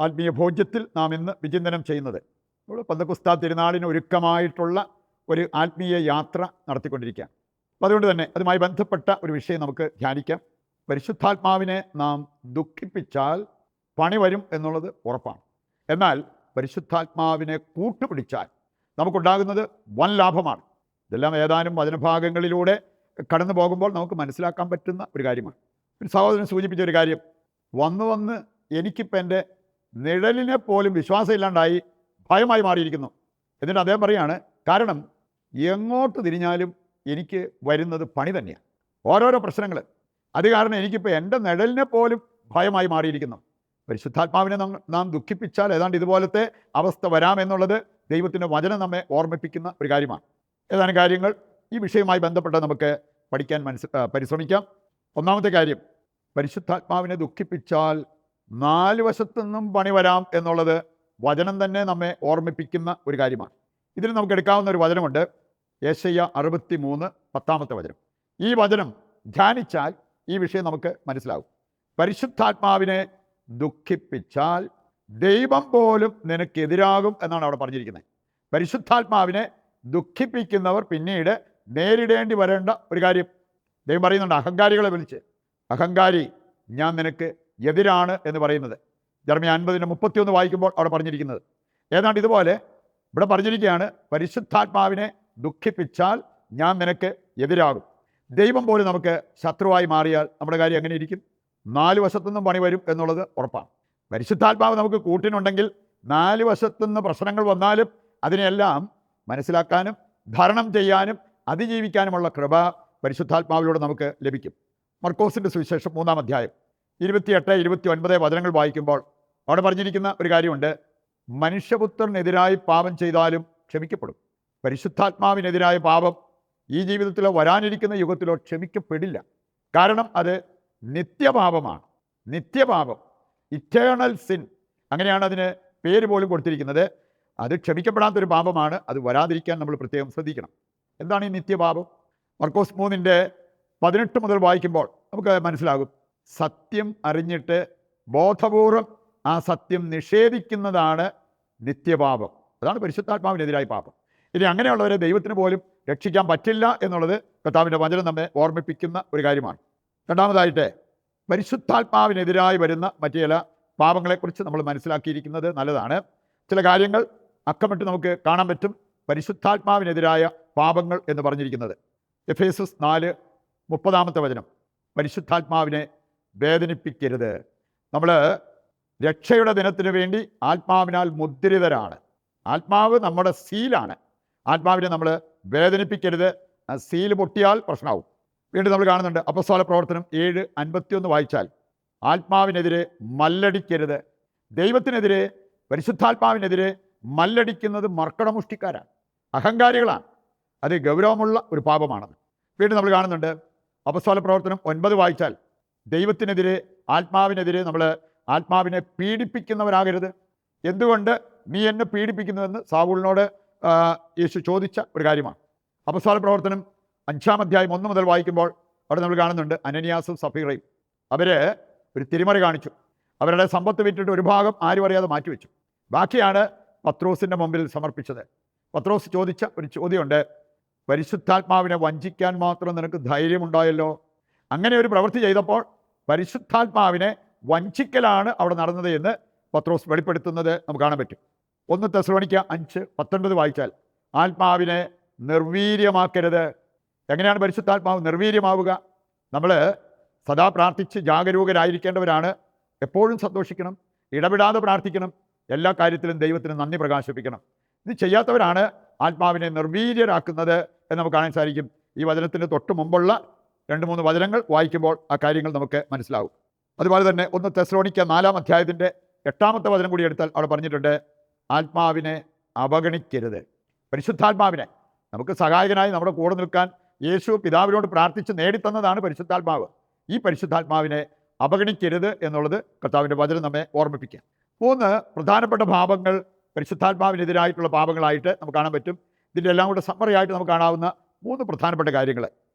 ആത്മീയ ഭോജ്യത്തിൽ നാം ഇന്ന് വിചിന്തനം ചെയ്യുന്നത്. നമ്മൾ പെന്തക്കോസ്താ തിരുനാളിന് ഒരുക്കമായിട്ടുള്ള ഒരു ആത്മീയ യാത്ര നടത്തിക്കൊണ്ടിരിക്കുകയാണ്. അപ്പോൾ അതുകൊണ്ട് തന്നെ അതുമായി ബന്ധപ്പെട്ട ഒരു വിഷയം നമുക്ക് ധ്യാനിക്കാം. പരിശുദ്ധാത്മാവിനെ നാം ദുഃഖിപ്പിച്ചാൽ പണി വരും എന്നുള്ളത് ഉറപ്പാണ്. എന്നാൽ പരിശുദ്ധാത്മാവിനെ കൂട്ടുപിടിച്ചാൽ നമുക്കുണ്ടാകുന്നത് വൻ ലാഭമാണ്. ഇതെല്ലാം ഏതാനും വചനഭാഗങ്ങളിലൂടെ കടന്നു പോകുമ്പോൾ നമുക്ക് മനസ്സിലാക്കാൻ പറ്റുന്ന ഒരു കാര്യമാണ്. ഒരു സഹോദരൻ സൂചിപ്പിച്ച ഒരു കാര്യം, വന്ന് എനിക്കിപ്പോൾ എൻ്റെ നിഴലിനെ പോലും വിശ്വാസമില്ലാണ്ടായി ഭയമായി മാറിയിരിക്കുന്നു. എന്നിട്ട് അദ്ദേഹം പറയുകയാണ്, കാരണം എങ്ങോട്ട് തിരിഞ്ഞാലും എനിക്ക് വരുന്നത് പണി തന്നെയാണ്, ഓരോരോ പ്രശ്നങ്ങൾ. അത് കാരണം എനിക്കിപ്പോൾ എൻ്റെ നിഴലിനെ പോലും ഭയമായി മാറിയിരിക്കുന്നു. പരിശുദ്ധാത്മാവിനെ നാം ദുഃഖിപ്പിച്ചാൽ ഏതാണ്ട് ഇതുപോലത്തെ അവസ്ഥ വരാമെന്നുള്ളത് ദൈവത്തിൻ്റെ വചനം നമ്മെ ഓർമ്മിപ്പിക്കുന്ന ഒരു കാര്യമാണ്. ഏതാനും കാര്യങ്ങൾ ഈ വിഷയവുമായി ബന്ധപ്പെട്ട് നമുക്ക് പഠിക്കാൻ പരിശ്രമിക്കാം. ഒന്നാമത്തെ കാര്യം, പരിശുദ്ധാത്മാവിനെ ദുഃഖിപ്പിച്ചാൽ 4 വശത്തുനിന്നും പണി വരാം എന്നുള്ളത് വചനം തന്നെ നമ്മെ ഓർമ്മിപ്പിക്കുന്ന ഒരു കാര്യമാണ്. ഇതിൽ നമുക്ക് എടുക്കാവുന്ന ഒരു വചനമുണ്ട്, യെശയ്യാ 63:10 വചനം. ഈ വചനം ധ്യാനിച്ചാൽ ഈ വിഷയം നമുക്ക് മനസ്സിലാവും. പരിശുദ്ധാത്മാവിനെ ദുഃഖിപ്പിച്ചാൽ ദൈവം പോലും നിനക്കെതിരാകും എന്നാണ് അവിടെ പറഞ്ഞിരിക്കുന്നത്. പരിശുദ്ധാത്മാവിനെ ദുഃഖിപ്പിക്കുന്നവർ പിന്നീട് നേരിടേണ്ടി വരേണ്ട ഒരു കാര്യം ദൈവം പറയുന്നുണ്ട്. അഹങ്കാരികളെ വിളിച്ച്, അഹങ്കാരി, ഞാൻ നിനക്ക് എതിരാണ് എന്ന് പറയുന്നത്. ജെറമ്യാ 50:31 വായിക്കുമ്പോൾ അവിടെ പറഞ്ഞിരിക്കുന്നത് ഏതാണ്ട് ഇതുപോലെ ഇവിടെ പറഞ്ഞിരിക്കുകയാണ്, പരിശുദ്ധാത്മാവിനെ ദുഃഖിപ്പിച്ചാൽ ഞാൻ നിനക്ക് എതിരാകും. ദൈവം പോലും നമുക്ക് ശത്രുവായി മാറിയാൽ നമ്മുടെ കാര്യം എങ്ങനെ ഇരിക്കും? 4 വശത്തുനിന്നും പണി വരും എന്നുള്ളത് ഉറപ്പാണ്. പരിശുദ്ധാത്മാവ് നമുക്ക് കൂട്ടിനുണ്ടെങ്കിൽ 4 വശത്തുനിന്ന് പ്രശ്നങ്ങൾ വന്നാലും അതിനെല്ലാം മനസ്സിലാക്കാനും ധരണം ചെയ്യാനും അതിജീവിക്കാനുമുള്ള കൃപ പരിശുദ്ധാത്മാവിലൂടെ നമുക്ക് ലഭിക്കും. മർക്കോസിൻ്റെ സുവിശേഷം 3-ാം അധ്യായം 28-29 വചനങ്ങൾ വായിക്കുമ്പോൾ അവിടെ പറഞ്ഞിരിക്കുന്ന ഒരു കാര്യമുണ്ട്, മനുഷ്യപുത്രനെതിരായി പാപം ചെയ്താലും ക്ഷമിക്കപ്പെടും. പരിശുദ്ധാത്മാവിനെതിരായ പാപം ഈ ജീവിതത്തിലോ വരാനിരിക്കുന്ന യുഗത്തിലോ ക്ഷമിക്കപ്പെടില്ല. കാരണം അത് നിത്യപാപമാണ്. നിത്യപാപം, ഇറ്റേണൽ സിൻ, അങ്ങനെയാണ് അതിന് പേര് പോലും കൊടുത്തിരിക്കുന്നത്. അത് ക്ഷമിക്കപ്പെടാത്തൊരു പാപമാണ്. അത് വരാതിരിക്കാൻ നമ്മൾ പ്രത്യേകം ശ്രദ്ധിക്കണം. എന്താണ് ഈ നിത്യപാപം? മർക്കോസ് 3:18 മുതൽ വായിക്കുമ്പോൾ നമുക്ക് മനസ്സിലാകും. സത്യം അറിഞ്ഞിട്ട് ബോധപൂർവം ആ സത്യം നിഷേധിക്കുന്നതാണ് നിത്യപാപം. അതാണ് പരിശുദ്ധാത്മാവിനെതിരായ പാപം. ഇനി അങ്ങനെയുള്ളവരെ ദൈവത്തിന് പോലും രക്ഷിക്കാൻ പറ്റില്ല എന്നുള്ളത് കർത്താവിൻ്റെ വചനം നമ്മെ ഓർമ്മിപ്പിക്കുന്ന ഒരു കാര്യമാണ്. രണ്ടാമതായിട്ട്, പരിശുദ്ധാത്മാവിനെതിരായി വരുന്ന മറ്റു ചില പാപങ്ങളെക്കുറിച്ച് നമ്മൾ മനസ്സിലാക്കിയിരിക്കുന്നത് നല്ലതാണ്. ചില കാര്യങ്ങൾ അക്കമിട്ട് നമുക്ക് കാണാൻ പറ്റും. പരിശുദ്ധാത്മാവിനെതിരായ പാപങ്ങൾ എന്ന് പറഞ്ഞിരിക്കുന്നത് എഫേസസ് 4:30 വചനം, പരിശുദ്ധാത്മാവിനെ വേദനിപ്പിക്കരുത്. നമ്മൾ രക്ഷയുടെ ദിനത്തിന് വേണ്ടി ആത്മാവിനാൽ മുദ്രിതരാണ്. ആത്മാവ് നമ്മുടെ സീലാണ്. ആത്മാവിനെ നമ്മൾ വേദനിപ്പിക്കരുത്. ആ സീൽ പൊട്ടിയാൽ പ്രശ്നമാവും. വീണ്ടും നമ്മൾ കാണുന്നുണ്ട്, അപ്പോസ്തല പ്രവർത്തനം 7:51 വായിച്ചാൽ, ആത്മാവിനെതിരെ മല്ലടിക്കരുത്. ദൈവത്തിനെതിരെ, പരിശുദ്ധാത്മാവിനെതിരെ മല്ലടിക്കുന്നത് മർക്കടമുഷ്ടിക്കാരാണ്, അഹങ്കാരികളാണ്. അത് ഗൗരവമുള്ള ഒരു പാപമാണെന്ന് വീണ്ടും നമ്മൾ കാണുന്നുണ്ട്. അപ്പോസ്തല പ്രവർത്തനം 9 വായിച്ചാൽ, ദൈവത്തിനെതിരെ, ആത്മാവിനെതിരെ നമ്മൾ ആത്മാവിനെ പീഡിപ്പിക്കുന്നവരാകരുത്. എന്തുകൊണ്ട് നീ എന്നെ പീഡിപ്പിക്കുന്നുവെന്ന് സാവൂളിനോട് യേശു ചോദിച്ച ഒരു കാര്യമാണ്. അപ്പോസ്തല പ്രവർത്തനം 5-ാം അധ്യായം 1 മുതൽ വായിക്കുമ്പോൾ അവിടെ നമ്മൾ കാണുന്നുണ്ട്, അനനിയാസും സഫീറയും അവർ ഒരു തിരിമറി കാണിച്ചു. അവരുടെ സമ്പത്ത് വിറ്റിട്ട് ഒരു ഭാഗം ആരും അറിയാതെ മാറ്റിവെച്ചു. ബാക്കിയാണ് പത്രോസിൻ്റെ മുമ്പിൽ സമർപ്പിച്ചത്. പത്രോസ് ചോദിച്ച ഒരു ചോദ്യമുണ്ട്, പരിശുദ്ധാത്മാവിനെ വഞ്ചിക്കാൻ മാത്രം നിനക്ക് ധൈര്യമുണ്ടായല്ലോ. അങ്ങനെ ഒരു പ്രവൃത്തി ചെയ്തപ്പോൾ പരിശുദ്ധാത്മാവിനെ വഞ്ചിക്കലാണ് അവിടെ നടന്നത് എന്ന് പത്രോസ് വെളിപ്പെടുത്തുന്നത് നമുക്ക് കാണാൻ പറ്റും. 1 തെസ്സലോനിക്ക 5:19 വായിച്ചാൽ, ആത്മാവിനെ നിർവീര്യമാക്കരുത്. എങ്ങനെയാണ് പരിശുദ്ധാത്മാവ് നിർവീര്യമാവുക? നമ്മൾ സദാ പ്രാർത്ഥിച്ച് ജാഗരൂകരായിരിക്കേണ്ടവരാണ്. എപ്പോഴും സന്തോഷിക്കണം, ഇടപെടാതെ പ്രാർത്ഥിക്കണം, എല്ലാ കാര്യത്തിലും ദൈവത്തിന് നന്ദി പ്രകാശിപ്പിക്കണം. ഇത് ചെയ്യാത്തവരാണ് ആത്മാവിനെ നിർവീര്യരാക്കുന്നത് എന്ന് നമുക്ക് കാണാൻ സാധിക്കും. ഈ വചനത്തിന് തൊട്ട് മുമ്പുള്ള 2-3 വചനങ്ങൾ വായിക്കുമ്പോൾ ആ കാര്യങ്ങൾ നമുക്ക് മനസ്സിലാവും. അതുപോലെ തന്നെ 1 തെസ്സലോനിക്ക 4-ാം അധ്യായത്തിൻ്റെ 8-ാമത്തെ വചനം കൂടി എടുത്താൽ അവിടെ പറഞ്ഞിട്ടുണ്ട്, ആത്മാവിനെ അവഗണിക്കരുത്. പരിശുദ്ധാത്മാവിനെ നമുക്ക് സഹായകനായി നമ്മുടെ കൂടെ നിൽക്കാൻ യേശു പിതാവിനോട് പ്രാർത്ഥിച്ച് നേടിത്തന്നതാണ് പരിശുദ്ധാത്മാവ്. ഈ പരിശുദ്ധാത്മാവിനെ അവഗണിക്കരുത് എന്നുള്ളത് കർത്താവിൻ്റെ വചനം നമ്മെ ഓർമ്മിപ്പിക്കുക. 3 പ്രധാനപ്പെട്ട പാപങ്ങൾ പരിശുദ്ധാത്മാവിനെതിരായിട്ടുള്ള പാപങ്ങളായിട്ട് നമുക്ക് കാണാൻ പറ്റും. ഇതിൻ്റെ എല്ലാം കൂടെ സമ്മറിയായിട്ട് നമുക്ക് കാണാവുന്ന 3 പ്രധാനപ്പെട്ട കാര്യങ്ങൾ.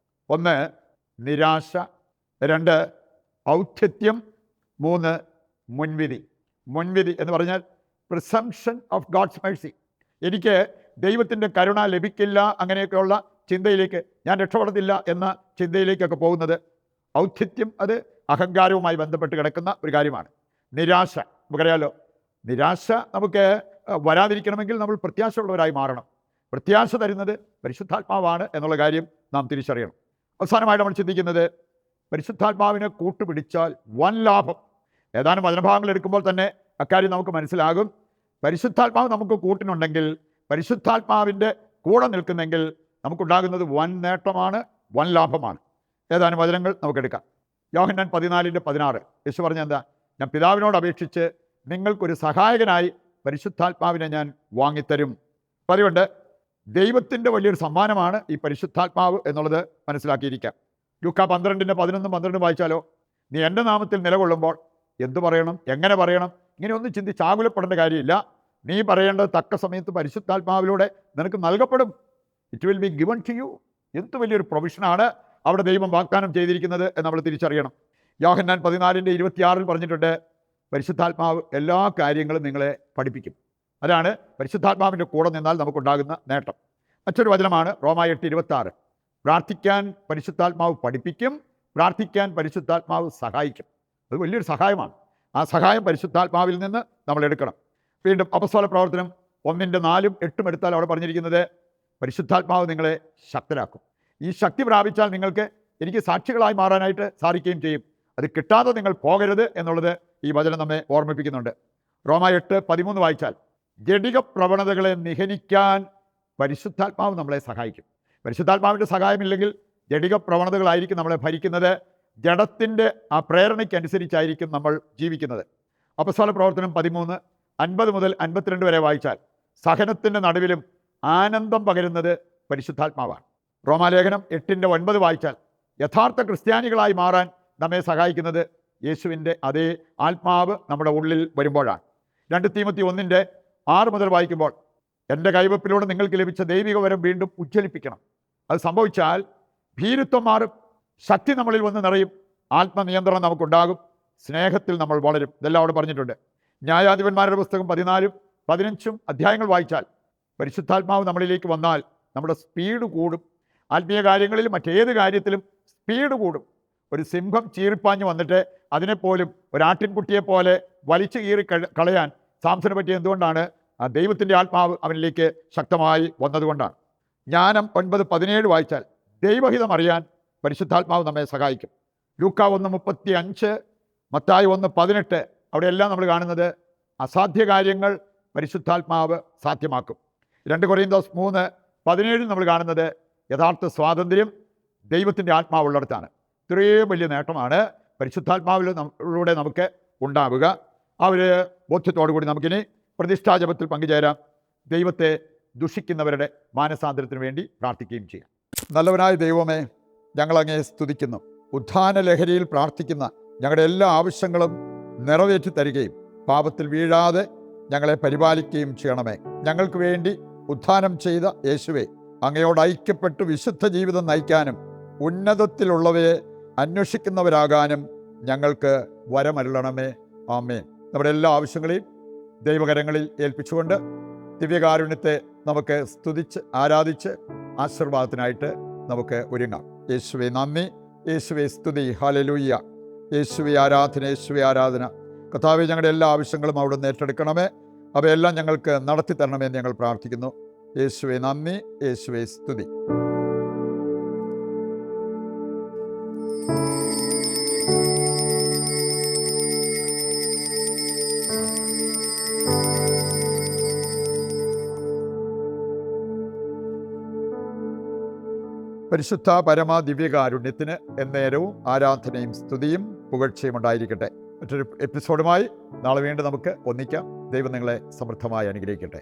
1 നിരാശ, 2 ഔദ്ധത്യം, 3 മുൻവിധി. മുൻവിധി എന്ന് പറഞ്ഞാൽ പ്രിസംഷൻ ഓഫ് ഗോഡ്സ് മേഴ്സി. എനിക്ക് ദൈവത്തിൻ്റെ കരുണ ലഭിക്കില്ല, അങ്ങനെയൊക്കെയുള്ള ചിന്തയിലേക്ക്, ഞാൻ രക്ഷപ്പെടത്തില്ല എന്ന ചിന്തയിലേക്കൊക്കെ പോകുന്നത് ഔദ്ധിത്യം, അത് അഹങ്കാരവുമായി ബന്ധപ്പെട്ട് കിടക്കുന്ന ഒരു കാര്യമാണ്. നിരാശ, നമുക്കറിയാലോ, നിരാശ നമുക്ക് വരാതിരിക്കണമെങ്കിൽ നമ്മൾ പ്രത്യാശയുള്ളവരായി മാറണം. പ്രത്യാശ തരുന്നത് പരിശുദ്ധാത്മാവാണ് എന്നുള്ള കാര്യം നാം തിരിച്ചറിയണം. അവസാനമായിട്ട് നമ്മൾ ചിന്തിക്കുന്നത്, പരിശുദ്ധാത്മാവിനെ കൂട്ടുപിടിച്ചാൽ വൻ ലാഭം. ഏതാനും വചനഭാഗങ്ങൾ എടുക്കുമ്പോൾ തന്നെ അക്കാര്യം നമുക്ക് മനസ്സിലാകും. പരിശുദ്ധാത്മാവ് നമുക്ക് കൂട്ടിനുണ്ടെങ്കിൽ, പരിശുദ്ധാത്മാവിൻ്റെ കൂടെ നിൽക്കുന്നെങ്കിൽ നമുക്കുണ്ടാകുന്നത് വൻ നേട്ടമാണ്, വൻ ലാഭമാണ്. ഏതാനും വചനങ്ങൾ നമുക്കെടുക്കാം. യോഹന്നാൻ 14:16 യേശു പറഞ്ഞ എന്താ? ഞാൻ പിതാവിനോട് അപേക്ഷിച്ച് നിങ്ങൾക്കൊരു സഹായകനായി പരിശുദ്ധാത്മാവിനെ ഞാൻ വാങ്ങിത്തരും. അപ്പം അതുകൊണ്ട് ദൈവത്തിൻ്റെ വലിയൊരു സമ്മാനമാണ് ഈ പരിശുദ്ധാത്മാവ് എന്നുള്ളത് മനസ്സിലാക്കിയിരിക്കാം. ലൂക്കാ 12:11-12 വായിച്ചാലോ, നീ എൻ്റെ നാമത്തിൽ നിലകൊള്ളുമ്പോൾ എന്തു പറയണം, എങ്ങനെ പറയണം, ഇങ്ങനെയൊന്നും ചിന്തിച്ച് ആകുലപ്പെടേണ്ട കാര്യമില്ല. നീ പറയേണ്ടത് തക്ക സമയത്ത് പരിശുദ്ധാത്മാവിലൂടെ നിനക്ക് നൽകപ്പെടും. It will be given to you. എന്ത് വലിയൊരു പ്രൊവിഷനാണ് അവിടെ ദൈവം വാഗ്ദാനം ചെയ്തിരിക്കുന്നത് എന്ന് നമ്മൾ തിരിച്ചറിയണം. യോഹന്നാൻ 14:26 പറഞ്ഞിട്ടുണ്ട്, പരിശുദ്ധാത്മാവ് എല്ലാ കാര്യങ്ങളും നിങ്ങളെ പഠിപ്പിക്കും. അതാണ് പരിശുദ്ധാത്മാവിൻ്റെ കൂടെ നിന്നാൽ നമുക്കുണ്ടാകുന്ന നേട്ടം. മറ്റൊരു വചനമാണ് റോമാ 8:26. പ്രാർത്ഥിക്കാൻ പരിശുദ്ധാത്മാവ് പഠിപ്പിക്കും, പ്രാർത്ഥിക്കാൻ പരിശുദ്ധാത്മാവ് സഹായിക്കും. അത് വലിയൊരു സഹായമാണ്. ആ സഹായം പരിശുദ്ധാത്മാവിൽ നിന്ന് നമ്മൾ എടുക്കണം. വീണ്ടും അപ്പസ്തോല പ്രവർത്തനം 1:4-8 എടുത്താൽ അവിടെ പറഞ്ഞിരിക്കുന്നത്, പരിശുദ്ധാത്മാവ് നിങ്ങളെ ശക്തരാക്കും. ഈ ശക്തി പ്രാപിച്ചാൽ നിങ്ങൾക്ക് എനിക്ക് സാക്ഷികളായി മാറാനായിട്ട് സാധിക്കുകയും ചെയ്യും. അത് കിട്ടാതെ നിങ്ങൾ പോകരുത് എന്നുള്ളത് ഈ വചനം നമ്മെ ഓർമ്മിപ്പിക്കുന്നുണ്ട്. റോമാ 8:13 വായിച്ചാൽ, ജഡിക പ്രവണതകളെ നിഹനിക്കാൻ പരിശുദ്ധാത്മാവ് നമ്മളെ സഹായിക്കും. പരിശുദ്ധാത്മാവിൻ്റെ സഹായമില്ലെങ്കിൽ ജഡിക പ്രവണതകളായിരിക്കും നമ്മളെ ഭരിക്കുന്നത്. ജഡത്തിൻ്റെ ആ പ്രേരണയ്ക്കനുസരിച്ചായിരിക്കും നമ്മൾ ജീവിക്കുന്നത്. അപ്പസ്തോല പ്രവർത്തനം 13:50-52 വരെ വായിച്ചാൽ, സഹനത്തിൻ്റെ നടുവിലും ആനന്ദം പകരുന്നത് പരിശുദ്ധാത്മാവാണ്. റോമാലേഖനം 8:9 വായിച്ചാൽ, യഥാർത്ഥ ക്രിസ്ത്യാനികളായി മാറാൻ നമ്മെ സഹായിക്കുന്നത് യേശുവിൻ്റെ അതേ ആത്മാവ് നമ്മുടെ ഉള്ളിൽ വരുമ്പോഴാണ്. 2 തീമോത്തി 1:6 മുതൽ വായിക്കുമ്പോൾ, എൻ്റെ കൈവപ്പിലൂടെ നിങ്ങൾക്ക് ലഭിച്ച ദൈവിക വരം വീണ്ടും ഉജ്ജ്വലിപ്പിക്കണം. അത് സംഭവിച്ചാൽ ഭീരുത്വം മാറും, ശക്തി നമ്മളിൽ വന്ന് നിറയും, ആത്മനിയന്ത്രണം നമുക്കുണ്ടാകും, സ്നേഹത്തിൽ നമ്മൾ വളരും. ഇതെല്ലാം അവിടെ പറഞ്ഞിട്ടുണ്ട്. ന്യായാധിപന്മാരുടെ പുസ്തകം 14-15 അധ്യായങ്ങൾ വായിച്ചാൽ, പരിശുദ്ധാത്മാവ് നമ്മളിലേക്ക് വന്നാൽ നമ്മുടെ സ്പീഡ് കൂടും. ആത്മീയ കാര്യങ്ങളിലും മറ്റേത് കാര്യത്തിലും സ്പീഡ് കൂടും. ഒരു സിംഹം ചീറിപ്പാഞ്ഞ് വന്നിട്ട് അതിനെപ്പോലും ഒരാട്ടിൻകുട്ടിയെപ്പോലെ വലിച്ചു കീറി കളയാൻ സാംസനെ പറ്റിയ എന്തുകൊണ്ടാണ്? ആ ദൈവത്തിൻ്റെ ആത്മാവ് അവനിലേക്ക് ശക്തമായി വന്നതുകൊണ്ടാണ്. ജ്ഞാനം 9:17 വായിച്ചാൽ, ദൈവഹിതം അറിയാൻ പരിശുദ്ധാത്മാവ് നമ്മെ സഹായിക്കും. ലൂക്കാ 1:35, മത്തായി 1:18 അവിടെയെല്ലാം നമ്മൾ കാണുന്നത് അസാധ്യ കാര്യങ്ങൾ പരിശുദ്ധാത്മാവ് സാധ്യമാക്കും. 2 കൊരിന്തോസ് 3:17 നമ്മൾ കാണുന്നത് യഥാർത്ഥ സ്വാതന്ത്ര്യം ദൈവത്തിൻ്റെ ആത്മാവുള്ളിടത്താണ്. ഇത്രയും വലിയ നേട്ടമാണ് പരിശുദ്ധാത്മാവിലൂടെ നമുക്ക് ഉണ്ടാവുക. ആ ഒരു ബോധ്യത്തോടു കൂടി നമുക്കിനി പ്രതിഷ്ഠാജപത്തിൽ പങ്കുചേരാം. ദൈവത്തെ ദുഷിക്കുന്നവരുടെ മാനസാന്തരത്തിന് വേണ്ടി പ്രാർത്ഥിക്കുകയും ചെയ്യാം. നല്ലവനായ ദൈവമേ, ഞങ്ങളങ്ങയെ സ്തുതിക്കുന്നു. ഉത്ഥാന ലഹരിയിൽ പ്രാർത്ഥിക്കുന്ന ഞങ്ങളുടെ എല്ലാ ആവശ്യങ്ങളും നിറവേറ്റി തരികയും പാപത്തിൽ വീഴാതെ ഞങ്ങളെ പരിപാലിക്കുകയും ചെയ്യണമേ. ഞങ്ങൾക്ക് വേണ്ടി ഉത്ഥാനം ചെയ്ത യേശുവേ, അങ്ങയോട് ഐക്യപ്പെട്ട് വിശുദ്ധ ജീവിതം നയിക്കാനും ഉന്നതത്തിലുള്ളവയെ അന്വേഷിക്കുന്നവരാകാനും ഞങ്ങൾക്ക് വരമരുളണമേ. ആമേൻ. നമ്മുടെ എല്ലാ ആവശ്യങ്ങളെയും ദൈവകരങ്ങളിൽ ഏൽപ്പിച്ചുകൊണ്ട് ദിവ്യകാരുണ്യത്തെ നമുക്ക് സ്തുതിച്ച് ആരാധിച്ച് ആശീർവാദത്തിനായിട്ട് നമുക്ക് ഒരുങ്ങാം. യേശുവേ നന്ദി, യേശുവേ സ്തുതി, ഹല്ലേലൂയ. യേശുവേ ആരാധന, യേശുവേ ആരാധന. കർത്താവേ, ഞങ്ങളുടെ എല്ലാ ആവശ്യങ്ങളും അവിടുന്ന് ഏറ്റെടുക്കണമേ. അവയെല്ലാം ഞങ്ങൾക്ക് നടത്തി തരണമെന്ന് ഞങ്ങൾ പ്രാർത്ഥിക്കുന്നു. യേശുവേ നന്ദി, യേശുവേ സ്തുതി. പരിശുദ്ധ പരമ ദിവ്യകാരുണ്യത്തിന് എന്നേരവും ആരാധനയും സ്തുതിയും പുകഴ്ചയും ഉണ്ടായിരിക്കട്ടെ. മറ്റൊരു എപ്പിസോഡുമായി നാളെ വീണ്ടും നമുക്ക് ഒന്നിക്കാം. ദൈവം നിങ്ങളെ സമൃദ്ധമായി അനുഗ്രഹിക്കട്ടെ.